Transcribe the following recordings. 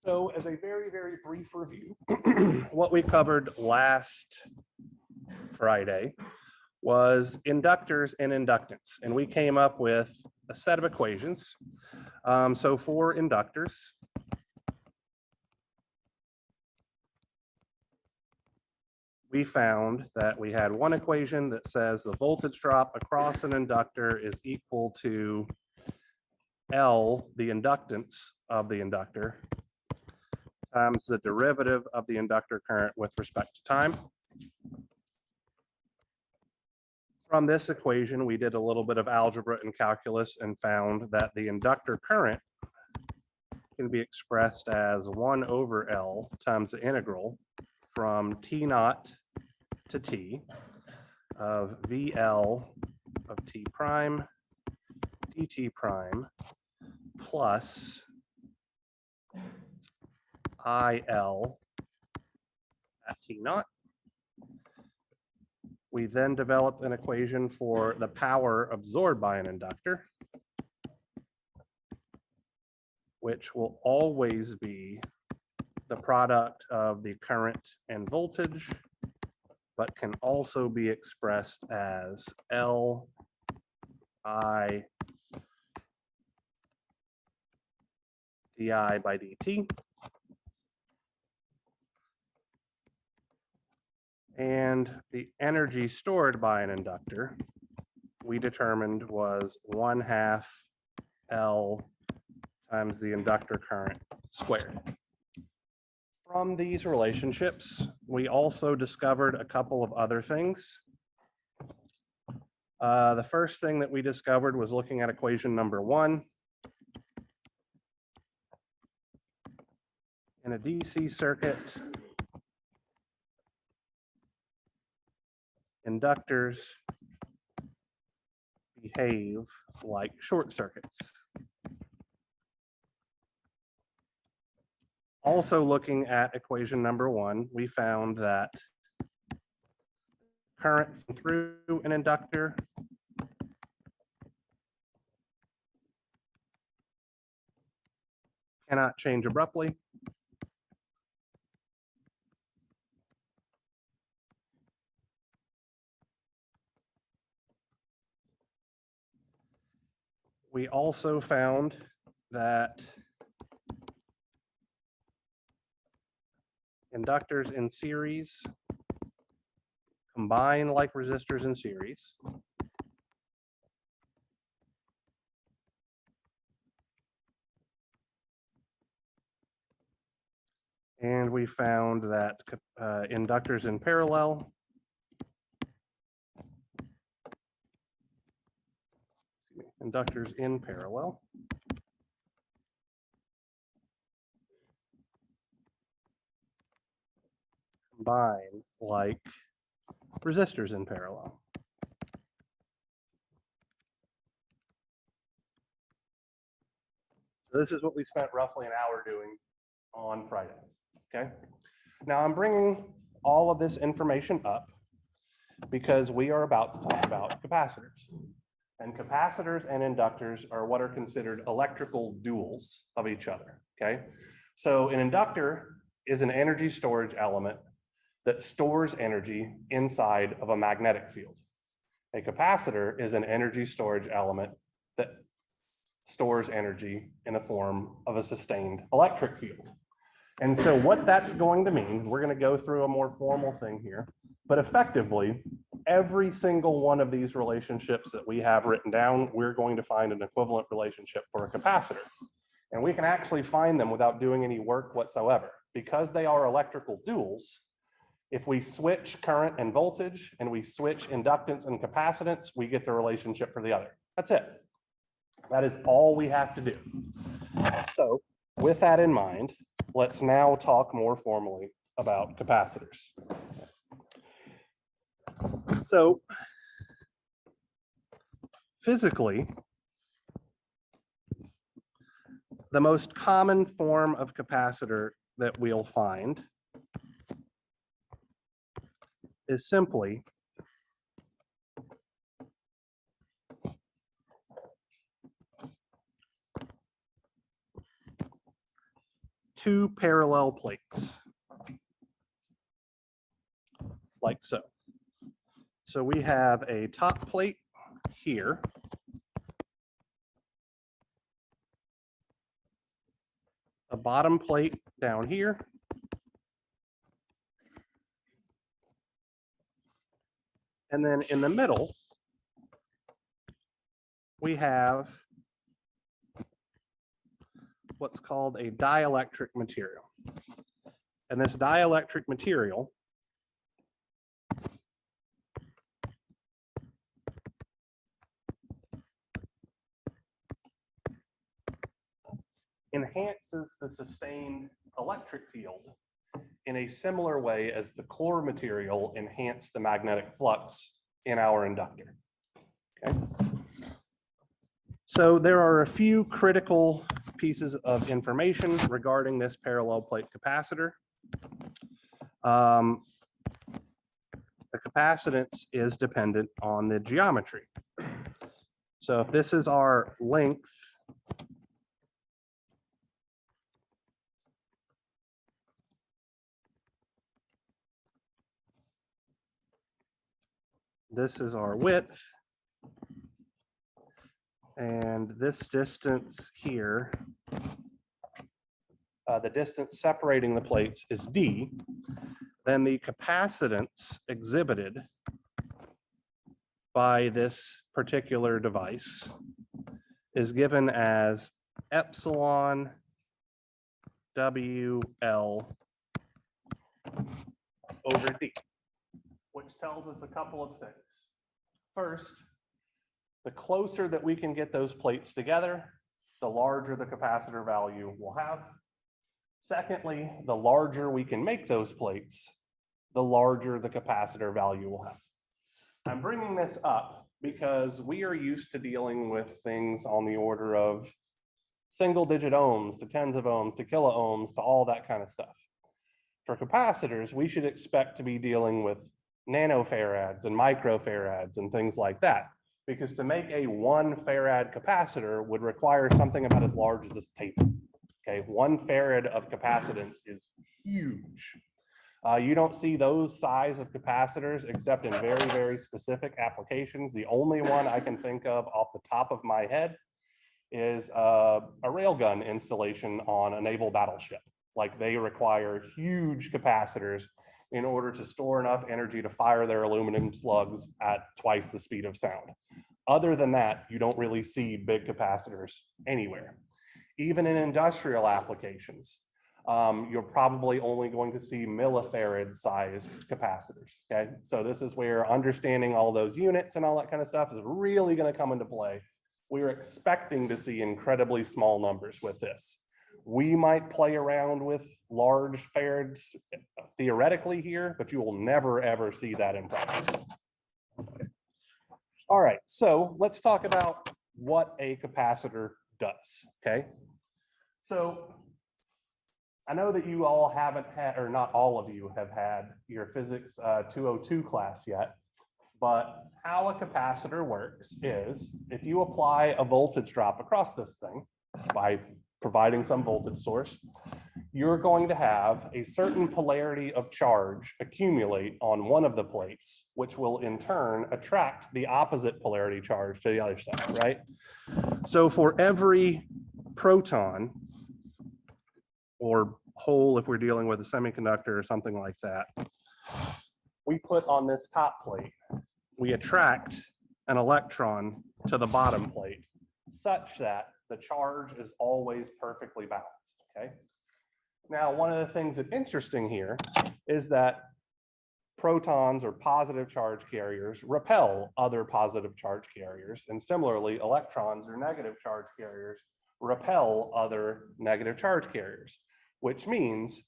So as a very, very brief review, what we covered last Friday was inductors and inductance, and we came up with a set of equations. So for inductors, we found that we had one equation that says the voltage drop across an inductor is equal to L, the inductance of the inductor, times the derivative of the inductor current with respect to time. From this equation, we did a little bit of algebra and calculus and found that the inductor current can be expressed as 1 over L times the integral from T naught to T of VL of T prime dt prime plus IL at T naught. We then developed an equation for the power absorbed by an inductor, which will always be the product of the current and voltage, but can also be expressed as L I di by dt. And the energy stored by an inductor, we determined was 1/2 L times the inductor current squared. From these relationships, we also discovered a couple of other things. The first thing that we discovered was looking at equation number 1. In a DC circuit, inductors behave like short circuits. Also looking at equation number 1, we found that current through an inductor cannot change abruptly. We also found that inductors in series combine like resistors in series. And we found that inductors in parallel combine like resistors in parallel. So this is what we spent roughly an hour doing on Friday, okay? Now I'm bringing all of this information up because we are about to talk about capacitors. And capacitors and inductors are what are considered electrical duals of each other, okay? So an inductor is an energy storage element that stores energy inside of a magnetic field. A capacitor is an energy storage element that stores energy in a form of a sustained electric field. And so what that's going to mean, we're going to go through a more formal thing here, but effectively, every single one of these relationships that we have written down, we're going to find an equivalent relationship for a capacitor. And we can actually find them without doing any work whatsoever. Because they are electrical duals, if we switch current and voltage and we switch inductance and capacitance, we get the relationship for the other. That's it. That is all we have to do. So with that in mind, let's now talk more formally about capacitors. So physically, the most common form of capacitor that we'll find is simply two parallel plates, like so. So we have a top plate here, a bottom plate down here, and then in the middle, we have what's called a dielectric material. And this dielectric material enhances the sustained electric field in a similar way as the core material enhanced the magnetic flux in our inductor. Okay. So there are a few critical pieces of information regarding this parallel plate capacitor. The capacitance is dependent on the geometry. So if this is our length, this is our width, and this distance here, the distance separating the plates is d, then the capacitance exhibited by this particular device is given as epsilon WL over d, which tells us a couple of things. First, the closer that we can get those plates together, the larger the capacitor value we'll have. Secondly, the larger we can make those plates, the larger the capacitor value will have. I'm bringing this up because we are used to dealing with things on the order of single-digit ohms to tens of ohms to kilo ohms to all that kind of stuff. For capacitors, we should expect to be dealing with nanofarads and microfarads and things like that, because to make a 1 farad capacitor would require something about as large as this table. Okay, 1 farad of capacitance is huge. You don't see those size of capacitors except in very, very specific applications. The only one I can think of off the top of my head is a railgun installation on a naval battleship. Like, they require huge capacitors in order to store enough energy to fire their aluminum slugs at twice the speed of sound. Other than that, you don't really see big capacitors anywhere. Even in industrial applications, you're probably only going to see millifarad sized capacitors, okay? So this is where understanding all those units and all that kind of stuff is really gonna come into play. We're expecting to see incredibly small numbers with this. We might play around with large farads theoretically here, but you will never, ever see that in practice. All right, so let's talk about what a capacitor does, okay? So I know that you all haven't had, or not all of you have had your physics 202 class yet, but how a capacitor works is if you apply a voltage drop across this thing by providing some voltage source, you're going to have a certain polarity of charge accumulate on one of the plates, which will in turn attract the opposite polarity charge to the other side, right? So for every proton or hole, if we're dealing with a semiconductor or something like that, we put on this top plate, we attract an electron to the bottom plate such that the charge is always perfectly balanced, okay? Now, one of the things that's interesting here is that protons or positive charge carriers repel other positive charge carriers, and similarly, electrons or negative charge carriers repel other negative charge carriers, which means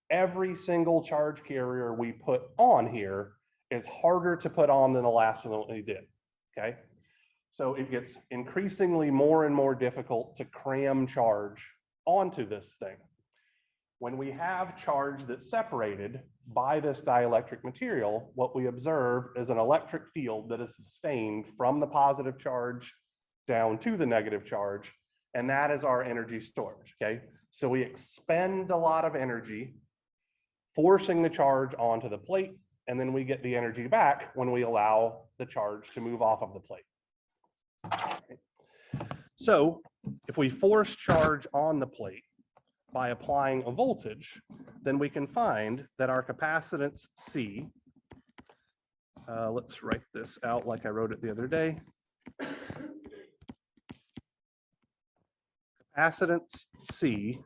every single charge carrier we put on here is harder to put on than the last one that we did, okay? So it gets increasingly more and more difficult to cram charge onto this thing. When we have charge that's separated by this dielectric material, what we observe is an electric field that is sustained from the positive charge down to the negative charge, And that is our energy storage, okay? So we expend a lot of energy forcing the charge onto the plate, and then we get the energy back when we allow the charge to move off of the plate. So if we force charge on the plate by applying a voltage, then we can find that our capacitance C, let's write this out like I wrote it the other day. Capacitance C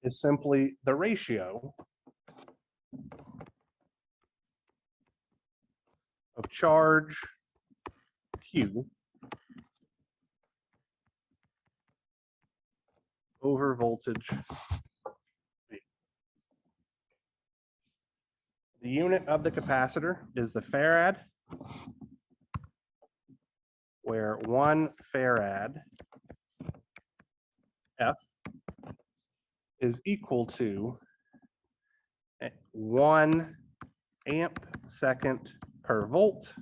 is simply the ratio of charge Q over voltage V. The unit of the capacitor is the farad, where 1 farad F is equal to 1 amp second per volt,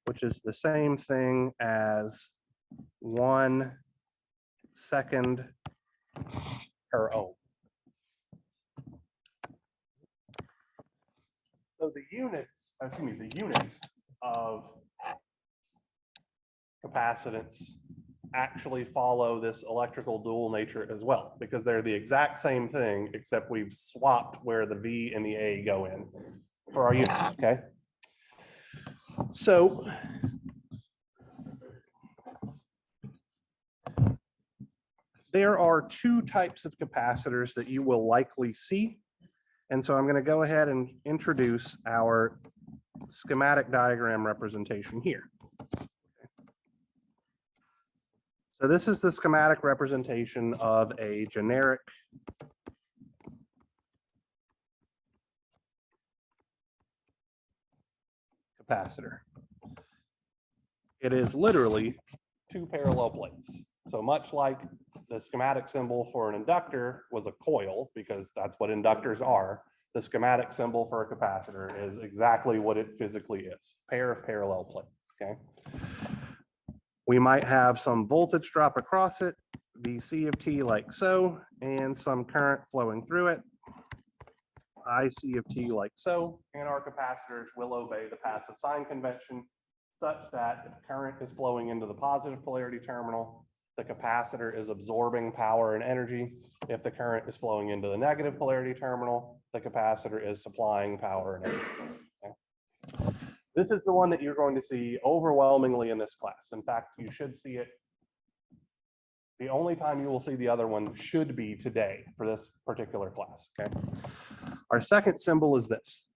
which is the same thing as 1 second per ohm. So the units of capacitance actually follow this electrical dual nature as well, because they're the exact same thing, except we've swapped where the V and the A go in for our units, okay? So there are 2 types of capacitors that you will likely see. And so I'm going to go ahead and introduce our schematic diagram representation here. So this is the schematic representation of a generic capacitor. It is literally 2 parallel plates. So much like the schematic symbol for an inductor was a coil, because that's what inductors are, the schematic symbol for a capacitor is exactly what it physically is, pair of parallel plates, okay? We might have some voltage drop across it, Vc of t like so, and some current flowing through it, Ic of t like so, and our capacitors will obey the passive sign convention such that if current is flowing into the positive polarity terminal, the capacitor is absorbing power and energy. If the current is flowing into the negative polarity terminal, the capacitor is supplying power and energy. Okay. This is the one that you're going to see overwhelmingly in this class. In fact, you should see it. The only time you will see the other one should be today for this particular class, okay? Our second symbol is this.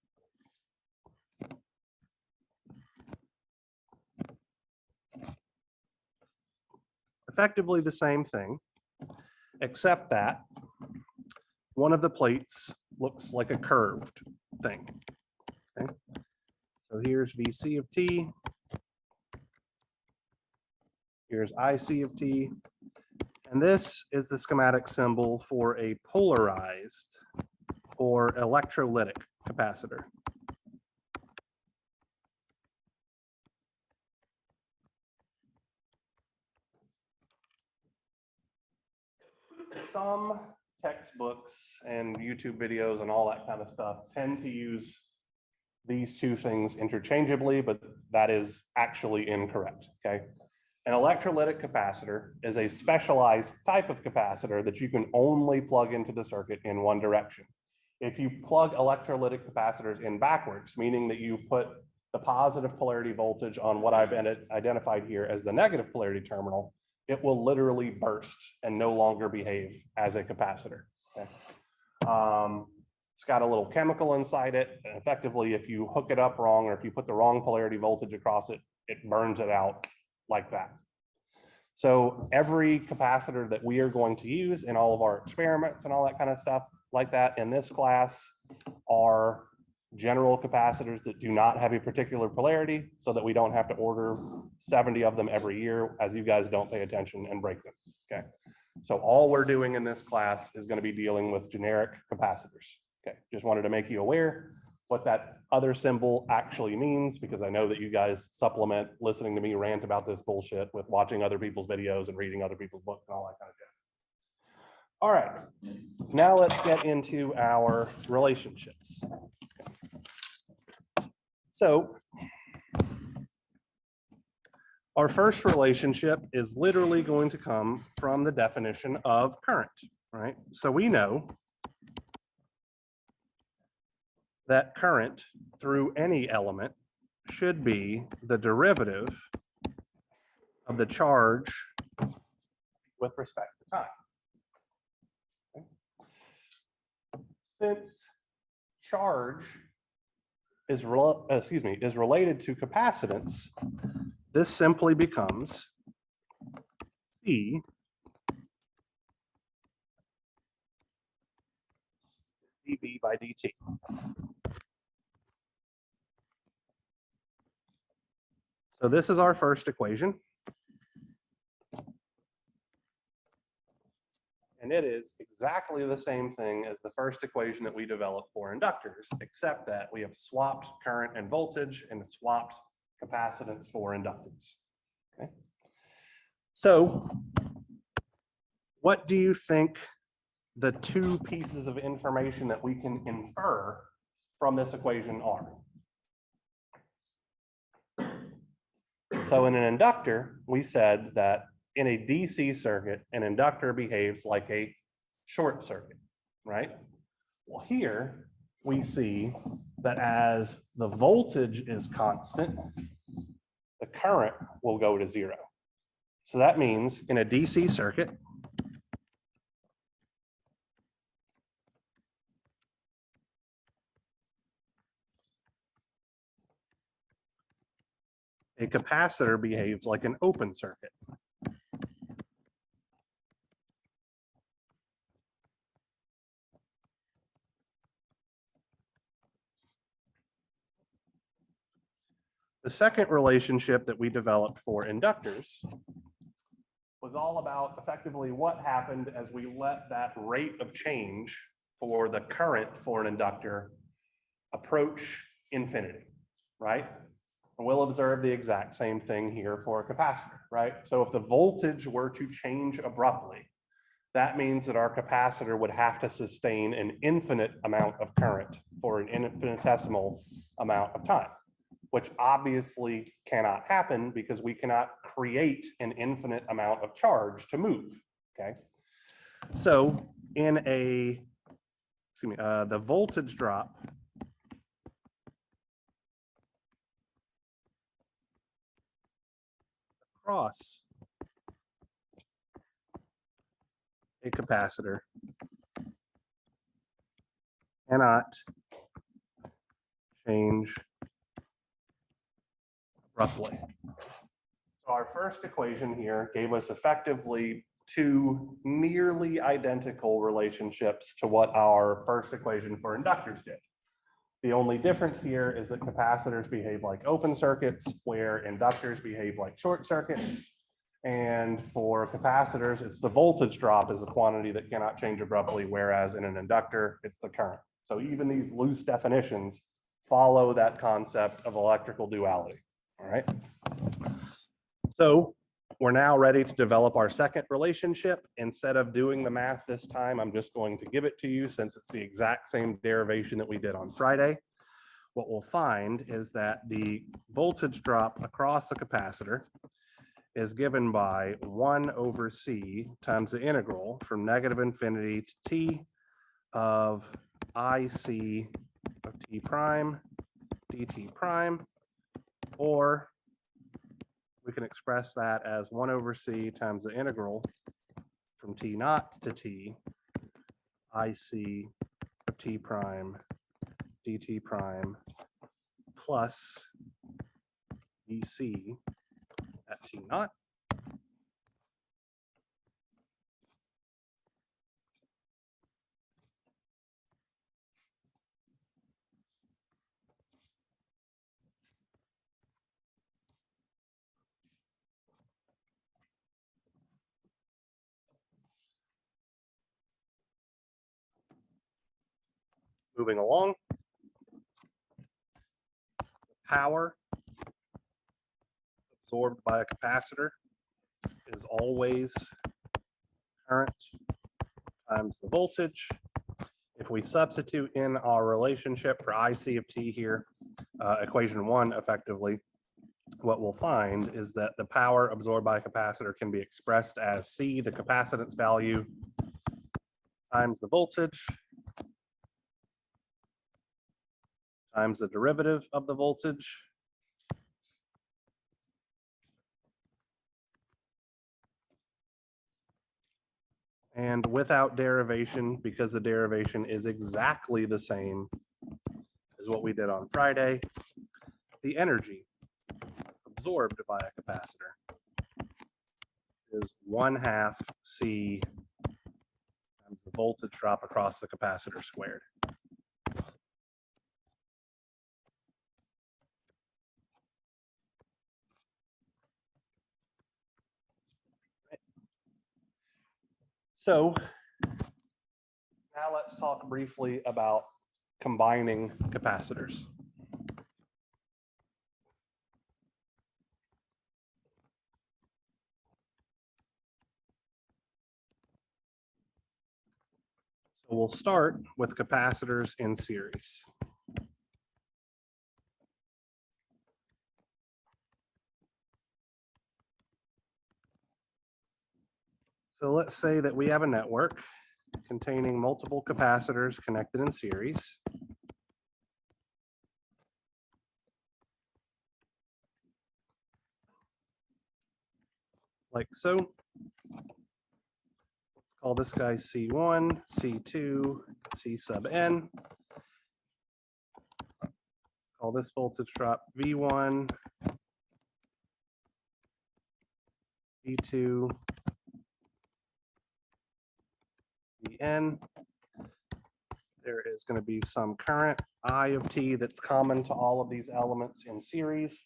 Effectively the same thing, except that one of the plates looks like a curved thing, okay? So here's Vc of t, here's Ic of t, and this is the schematic symbol for a polarized or electrolytic capacitor. Some textbooks and YouTube videos and all that kind of stuff tend to use these 2 things interchangeably, but that is actually incorrect, okay? An electrolytic capacitor is a specialized type of capacitor that you can only plug into the circuit in one direction. If you plug electrolytic capacitors in backwards, meaning that you put the positive polarity voltage on what I've identified here as the negative polarity terminal, it will literally burst and no longer behave as a capacitor, okay? It's got a little chemical inside it, and effectively, if you hook it up wrong or if you put the wrong polarity voltage across it, it burns it out like that. So every capacitor that we are going to use in all of our experiments and all that kind of stuff like that in this class are general capacitors that do not have a particular polarity, so that we don't have to order 70 of them every year as you guys don't pay attention and break them, okay? So all we're doing in this class is going to be dealing with generic capacitors. Okay, just wanted to make you aware. what that other symbol actually means, because I know that you guys supplement listening to me rant about this bullshit with watching other people's videos and reading other people's books and all that kind of jazz. All right, now let's get into our relationships. So our first relationship is literally going to come from the definition of current, right? So we know that current through any element should be the derivative of the charge with respect to time. Okay. Since charge is related to capacitance, this simply becomes C dV by dt. So this is our first equation. And it is exactly the same thing as the first equation that we developed for inductors, except that we have swapped current and voltage and swapped capacitance for inductance. Okay. So what do you think the two pieces of information that we can infer from this equation are? So in an inductor, we said that in a DC circuit, an inductor behaves like a short circuit, right? Well, here we see that as the voltage is constant, the current will go to zero. So that means in a DC circuit, a capacitor behaves like an open circuit. The second relationship that we developed for inductors was all about effectively what happened as we let that rate of change for the current for an inductor approach infinity, right? And we'll observe the exact same thing here for a capacitor, right? So if the voltage were to change abruptly, that means that our capacitor would have to sustain an infinite amount of current for an infinitesimal amount of time, which obviously cannot happen because we cannot create an infinite amount of charge to move, okay? So in a, the voltage drop across a capacitor cannot change abruptly. So our first equation here gave us effectively two nearly identical relationships to what our first equation for inductors did. The only difference here is that capacitors behave like open circuits, where inductors behave like short circuits. And for capacitors, it's the voltage drop is the quantity that cannot change abruptly, whereas in an inductor, it's the current. So even these loose definitions follow that concept of electrical duality, all right? So we're now ready to develop our second relationship. Instead of doing the math this time, I'm just going to give it to you since it's the exact same derivation that we did on Friday. What we'll find is that the voltage drop across the capacitor is given by 1 over C times the integral from negative infinity to T of IC of T prime dt prime, or we can express that as 1 over C times the integral from T naught to T IC of T prime dt prime plus EC at T naught. Moving along, power absorbed by a capacitor is always current times the voltage. If we substitute in our relationship for IC of t here, equation 1 effectively, what we'll find is that the power absorbed by a capacitor can be expressed as C, the capacitance value, times the voltage, times the derivative of the voltage, and without derivation, because the derivation is exactly the same as what we did on Friday, the energy absorbed by a capacitor is 1/2 C times the voltage drop across the capacitor squared. So now let's talk briefly about combining capacitors. So we'll start with capacitors in series. So let's say that we have a network containing multiple capacitors connected in series. Like so. Let's call this guy C1, C2, C sub n. Call this voltage drop V1, V2, Vn. There is going to be some current I of t that's common to all of these elements in series.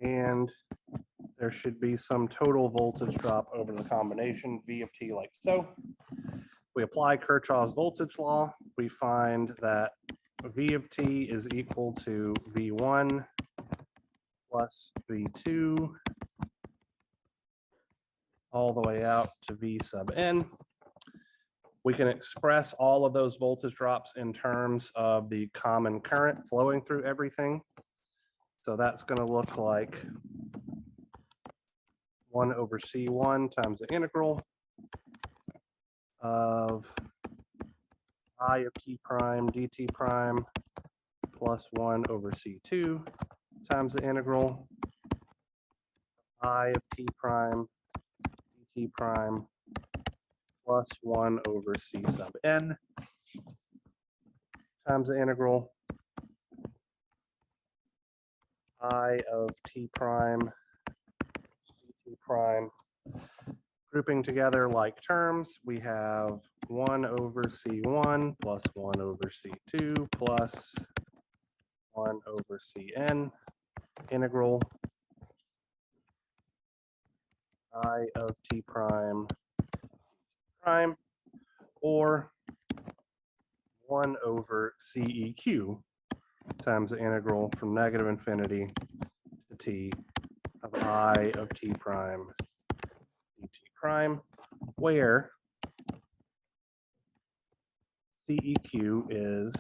And there should be some total voltage drop over the combination V of t like so. We apply Kirchhoff's voltage law. We find that V of t is equal to V1 plus V2 all the way out to V sub n. We can express all of those voltage drops in terms of the common current flowing through everything. So that's going to look like 1 over C1 times the integral of I of t prime dt prime plus 1 over C2 times the integral I of t prime dt prime plus 1 over C sub n times the integral I of t prime dt prime. Grouping together like terms, we have 1 over C1 plus 1 over C2 plus 1 over Cn integral I of t prime prime, or 1 over CEQ times the integral from negative infinity to t of I of t prime dt prime, where CEQ is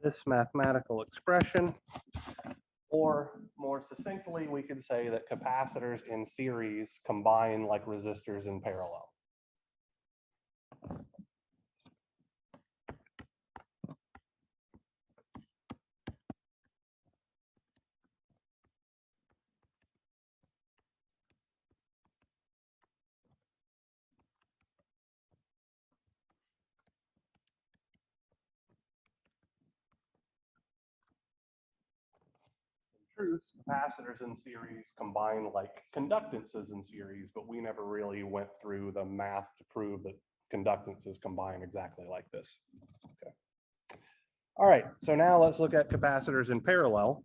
this mathematical expression, or more succinctly, we could say that capacitors in series combine like resistors in parallel. Truth, capacitors in series combine like conductances in series, but we never really went through the math to prove that conductances combine exactly like this. Okay. All right, so now let's look at capacitors in parallel.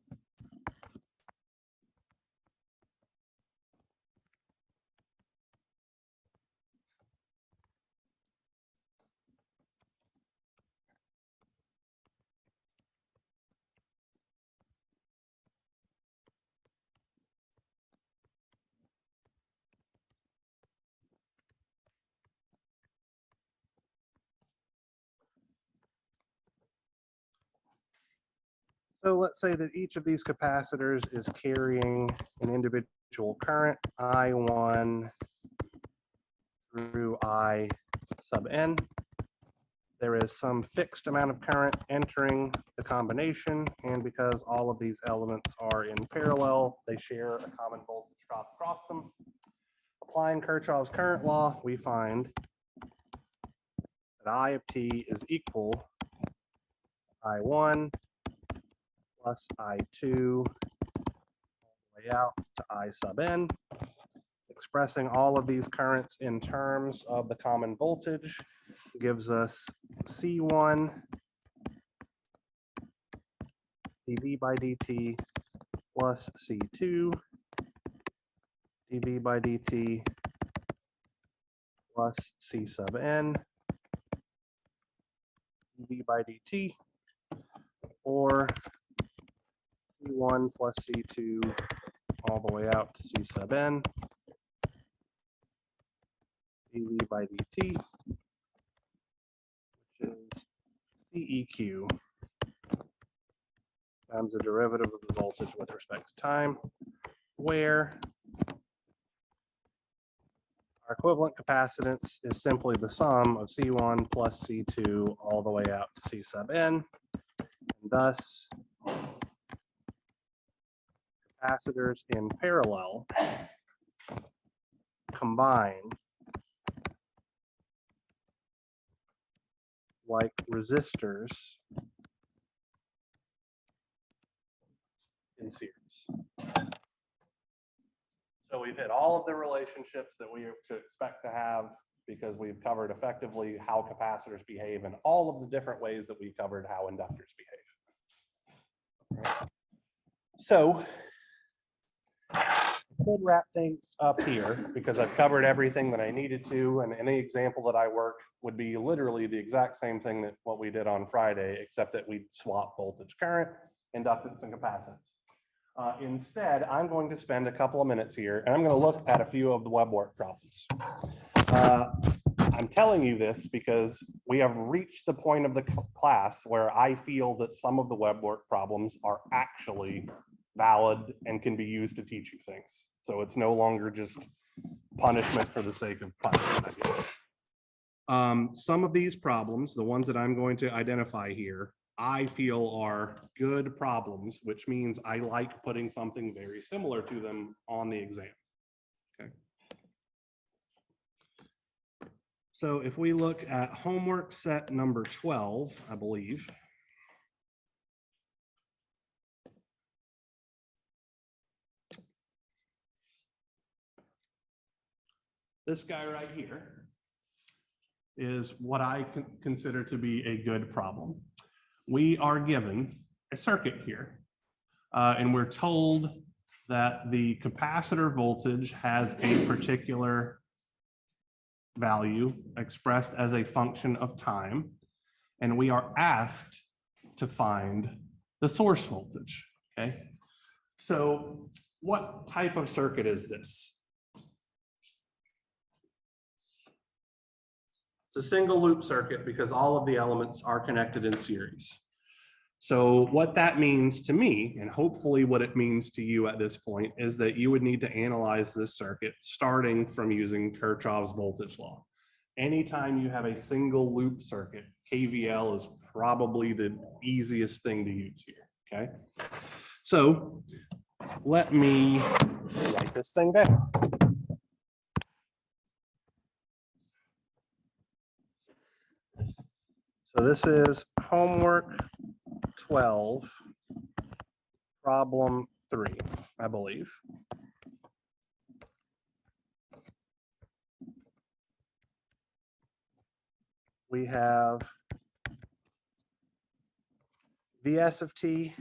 So let's say that each of these capacitors is carrying an individual current I1 through I sub n. There is some fixed amount of current entering the combination, and because all of these elements are in parallel, they share a common voltage drop across them. Applying Kirchhoff's current law, we find that I of t is equal to I1 plus I2 all the way out to I sub n. Expressing all of these currents in terms of the common voltage gives us C1 dV by dt plus C2 dV by dt plus C sub n dV by dt, or C1 plus C2 all the way out to C sub n dV by dt, which is CEQ times the derivative of the voltage with respect to time, where our equivalent capacitance is simply the sum of C1 plus C2 all the way out to C sub n. And thus, capacitors in parallel combine like resistors in series. So we've hit all of the relationships that we should expect to have, because we've covered effectively how capacitors behave and all of the different ways that we covered how inductors behave. So I could wrap things up here because I've covered everything that I needed to, and any example that I work would be literally the exact same thing that what we did on Friday, except that we'd swap voltage, current, inductance, and capacitance. Instead, I'm going to spend a couple of minutes here, and I'm going to look at a few of the web work problems. I'm telling you this because we have reached the point of the class where I feel that some of the web work problems are actually valid and can be used to teach you things. So it's no longer just punishment for the sake of punishment, I guess. Some of these problems, the ones that I'm going to identify here, I feel are good problems, which means I like putting something very similar to them on the exam. Okay. So if we look at homework set number 12, I believe. This guy right here is what I consider to be a good problem. We are given a circuit here, and we're told that the capacitor voltage has a particular value expressed as a function of time, and we are asked to find the source voltage, okay? So what type of circuit is this? It's a single loop circuit because all of the elements are connected in series. So what that means to me, and hopefully what it means to you at this point, is that you would need to analyze this circuit starting from using Kirchhoff's voltage law. Anytime you have a single loop circuit, KVL is probably the easiest thing to use here, okay? So let me write this thing down. So this is homework 12, problem 3, I believe. We have Vs of t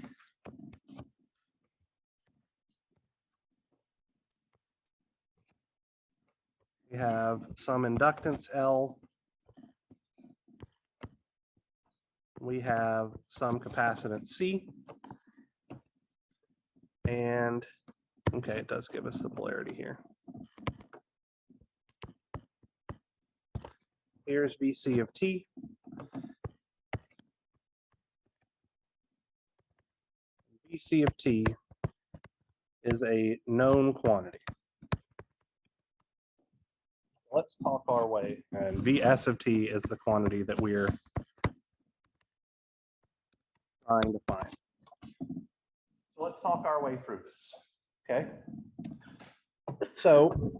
we have some inductance L, we have some capacitance C, and okay, it does give us the polarity here. Here's Vc of t. VC of t is a known quantity. Let's talk our way, and Vs of t is the quantity that we're trying to find. So let's talk our way through this, okay? So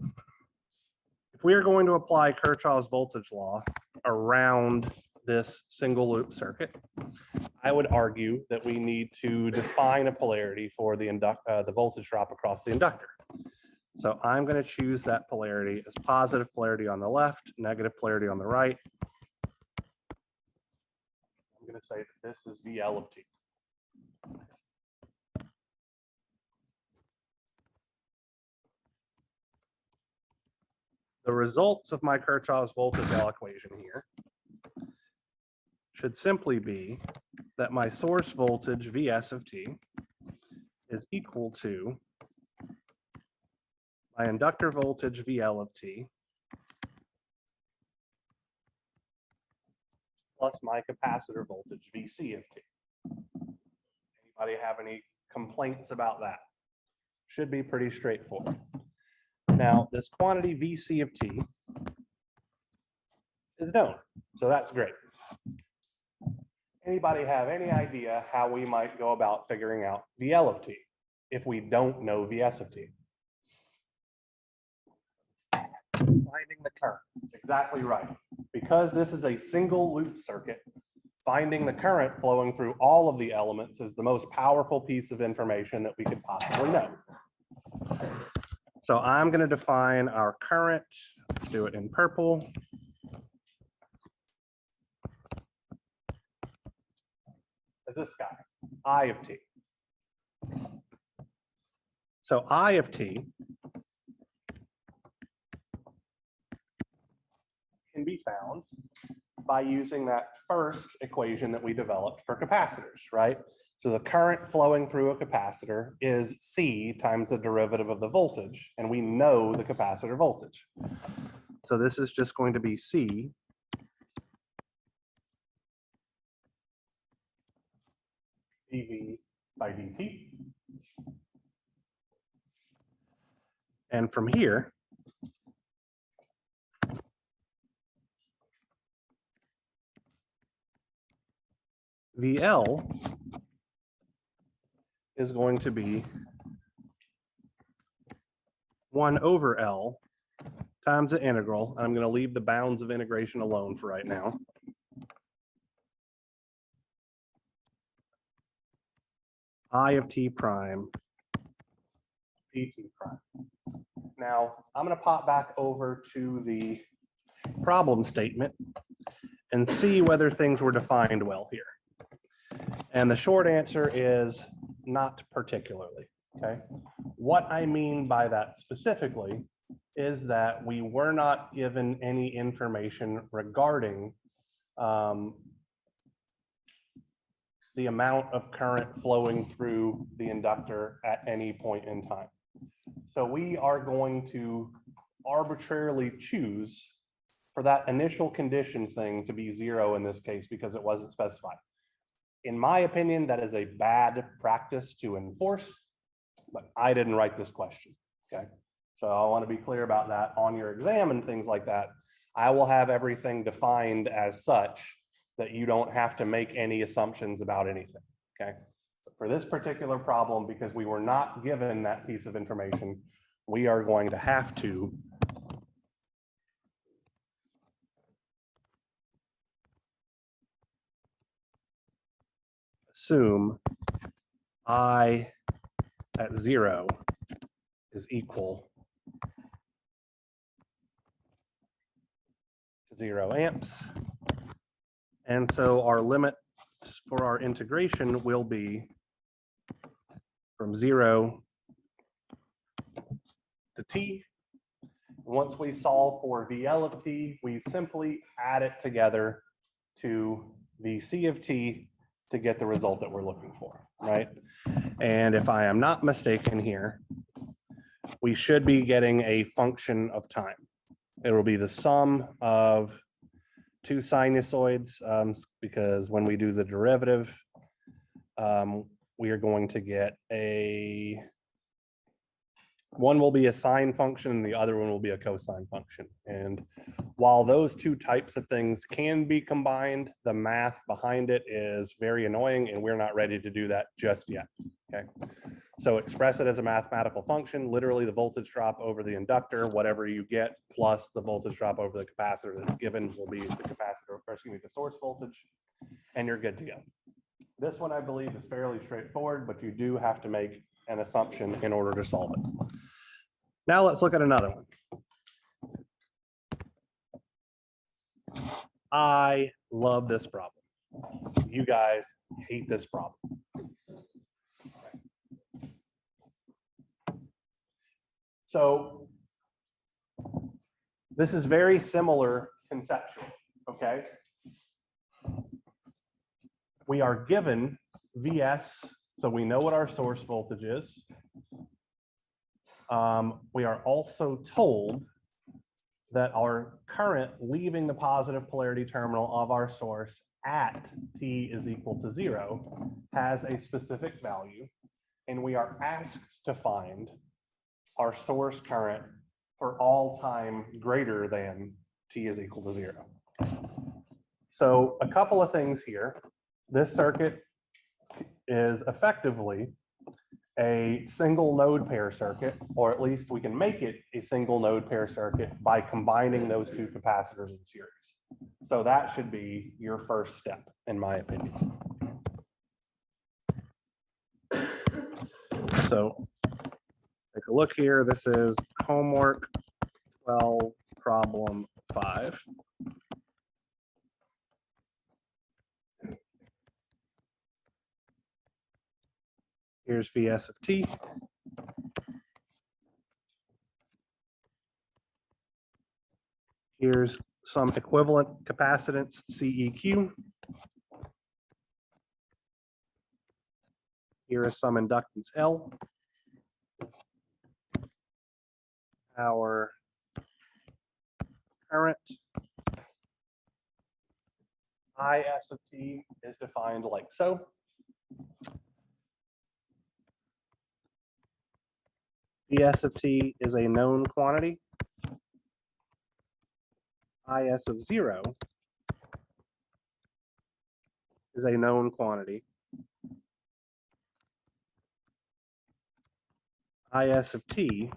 if we are going to apply Kirchhoff's voltage law around this single loop circuit, I would argue that we need to define a polarity for the voltage drop across the inductor. So I'm going to choose that polarity as positive polarity on the left, negative polarity on the right. I'm going to say that this is VL of t. The results of my Kirchhoff's voltage law equation here should simply be that my source voltage Vs of t is equal to my inductor voltage VL of t plus my capacitor voltage Vc of t. Anybody have any complaints about that? Should be pretty straightforward. Now, this quantity Vc of t is known, so that's great. Anybody have any idea how we might go about figuring out VL of t if we don't know Vs of t? Finding the current, exactly right. Because this is a single loop circuit, finding the current flowing through all of the elements is the most powerful piece of information that we could possibly know. So I'm going to define our current. Let's do it in purple. As this guy, I of t. So I of t can be found by using that first equation that we developed for capacitors, right? So the current flowing through a capacitor is C times the derivative of the voltage, and we know the capacitor voltage. So this is just going to be C dV by dt. And from here, VL is going to be 1 over L times the integral. I'm going to leave the bounds of integration alone for right now. I of t prime dt prime. Now, I'm going to pop back over to the problem statement and see whether things were defined well here. And the short answer is not particularly, okay? What I mean by that specifically is that we were not given any information regarding the amount of current flowing through the inductor at any point in time. So we are going to arbitrarily choose for that initial condition thing to be 0 in this case because it wasn't specified. In my opinion, that is a bad practice to enforce, but I didn't write this question, okay? So I want to be clear about that on your exam and things like that. I will have everything defined as such that you don't have to make any assumptions about anything, okay? But for this particular problem, because we were not given that piece of information, we are going to have to assume I at 0 is equal to 0 amps. And so our limit for our integration will be from 0 to t. Once we solve for VL of t, we simply add it together to VC of t to get the result that we're looking for, right? And if I am not mistaken here, we should be getting a function of time. It will be the sum of two sinusoids because when we do the derivative, we are going to get one will be a sine function and the other one will be a cosine function. And while those two types of things can be combined, the math behind it is very annoying and we're not ready to do that just yet. Okay. So express it as a mathematical function, literally the voltage drop over the inductor, whatever you get, plus the voltage drop over the capacitor that's given will be the capacitor, or excuse me, the source voltage, and you're good to go. This one I believe is fairly straightforward, but you do have to make an assumption in order to solve it. Now let's look at another one. I love this problem. You guys hate this problem. So this is very similar conceptually, okay? We are given Vs, so we know what our source voltage is. We are also told that our current leaving the positive polarity terminal of our source at t is equal to 0 has a specific value, and we are asked to find our source current for all time greater than t is equal to 0. So a couple of things here. This circuit is effectively a single node pair circuit, or at least we can make it a single node pair circuit by combining those two capacitors in series. So that should be your first step, in my opinion. So take a look here. This is homework 12, problem 5. Here's Vs of t. Here's some equivalent capacitance, CEQ. Here is some inductance L. Our current Is of t is defined like so. Vs of t is a known quantity. Is of 0 is a known quantity. Is of t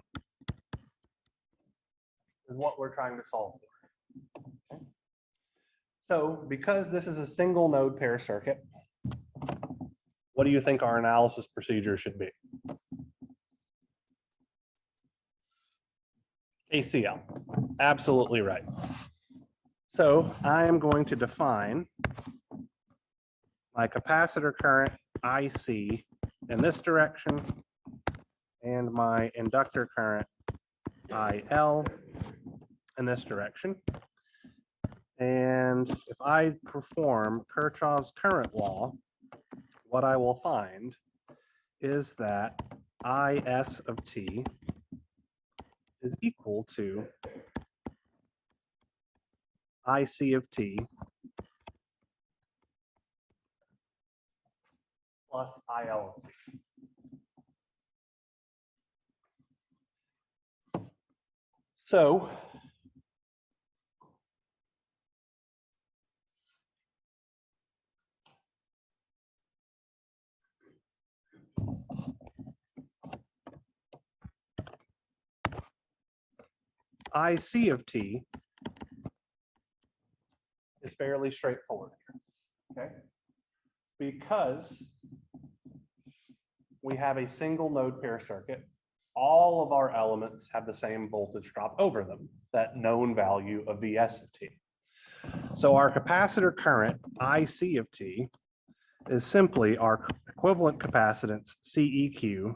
is what we're trying to solve for. Okay. So because this is a single node pair circuit, what do you think our analysis procedure should be? KCL, absolutely right. So I am going to define my capacitor current IC in this direction and my inductor current IL in this direction. And if I perform Kirchhoff's current law, what I will find is that Is of t is equal to IC of t plus IL of t. So IC of t is fairly straightforward here, okay? Because we have a single node pair circuit, all of our elements have the same voltage drop over them, that known value of Vs of t. So our capacitor current IC of t is simply our equivalent capacitance CEQ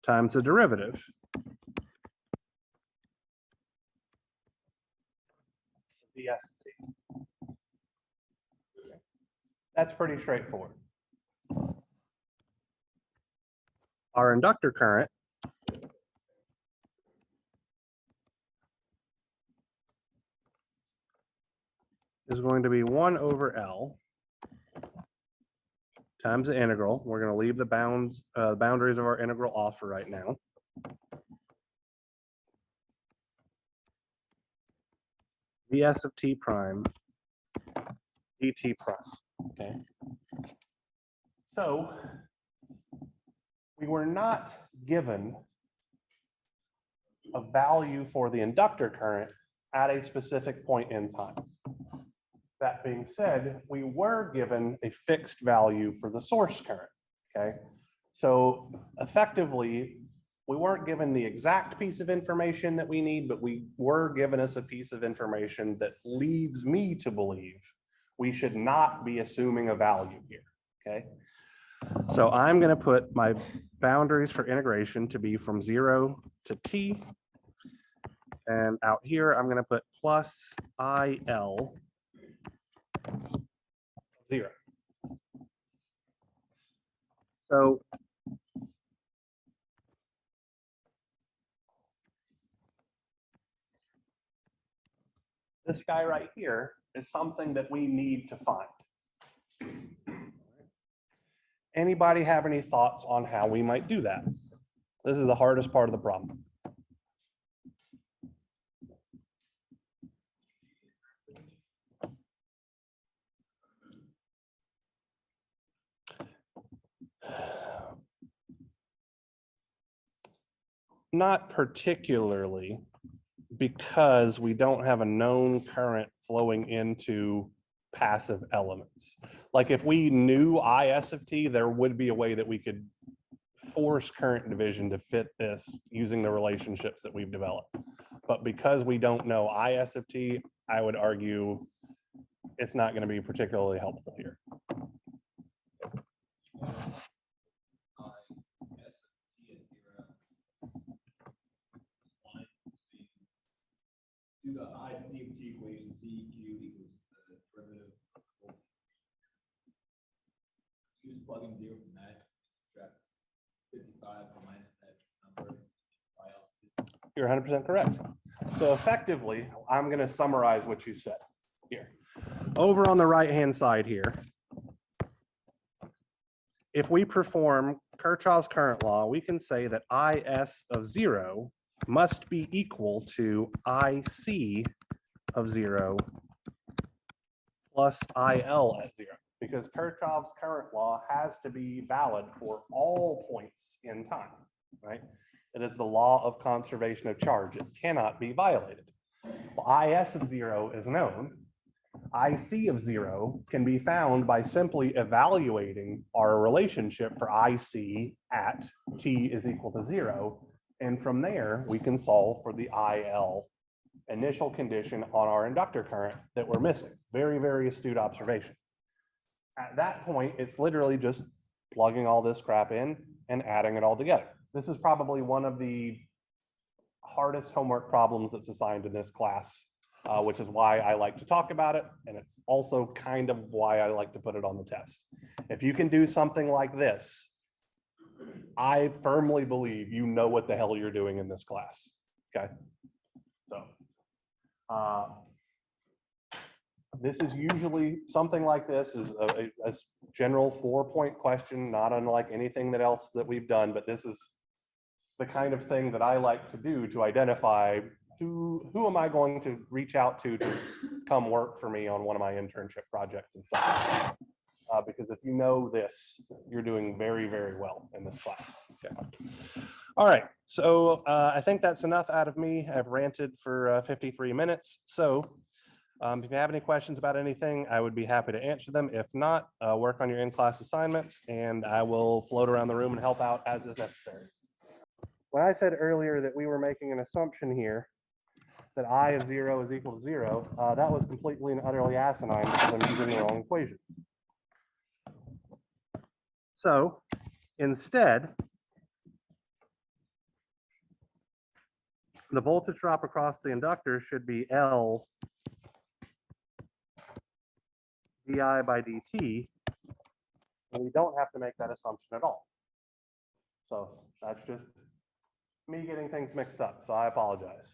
times the derivative Vs of t. That's pretty straightforward. Our inductor current is going to be 1 over L times the integral. We're going to leave the boundaries of our integral off for right now. Vs of t prime dt prime. Okay. So we were not given a value for the inductor current at a specific point in time. That being said, we were given a fixed value for the source current, okay? So effectively, we weren't given the exact piece of information that we need, but we were given us a piece of information that leads me to believe we should not be assuming a value here, okay? So I'm going to put my boundaries for integration to be from 0 to t. And out here, I'm going to put plus IL 0. So this guy right here is something that we need to find. Anybody have any thoughts on how we might do that? This is the hardest part of the problem. Not particularly, because we don't have a known current flowing into passive elements. Like if we knew IS of t, there would be a way that we could force current division to fit this using the relationships that we've developed. But because we don't know IS of t, I would argue it's not going to be particularly helpful here. Do the I C of t equation, C Q equals the derivative of voltage. You just plug in 0 from that, subtract 55 minus that number. You're 100% correct. So effectively, I'm going to summarize what you said here. Over on the right-hand side here, if we perform Kirchhoff's current law, we can say that IS of 0 must be equal to IC of 0 plus IL at 0, because Kirchhoff's current law has to be valid for all points in time, right? It is the law of conservation of charge. It cannot be violated. Well, IS of 0 is known. IC of 0 can be found by simply evaluating our relationship for IC at t is equal to 0. And from there, we can solve for the IL initial condition on our inductor current that we're missing. Very, very astute observation. At that point, it's literally just plugging all this crap in and adding it all together. This is probably one of the hardest homework problems that's assigned in this class, which is why I like to talk about it. And it's also kind of why I like to put it on the test. If you can do something like this, I firmly believe you know what the hell you're doing in this class, okay? So this is usually something like this is a general 4-point question, not unlike anything that else that we've done, but this is the kind of thing that I like to do to identify who am I going to reach out to come work for me on one of my internship projects and stuff. Because if you know this, you're doing very, very well in this class. Okay. All right, so I think that's enough out of me. I've ranted for 53 minutes. So if you have any questions about anything, I would be happy to answer them. If not, work on your in-class assignments, and I will float around the room and help out as is necessary. When I said earlier that we were making an assumption here that I of 0 is equal to 0, that was completely and utterly asinine because I'm using the wrong equation. So instead, the voltage drop across the inductor should be L di by dt, and we don't have to make that assumption at all. So that's just me getting things mixed up, so I apologize.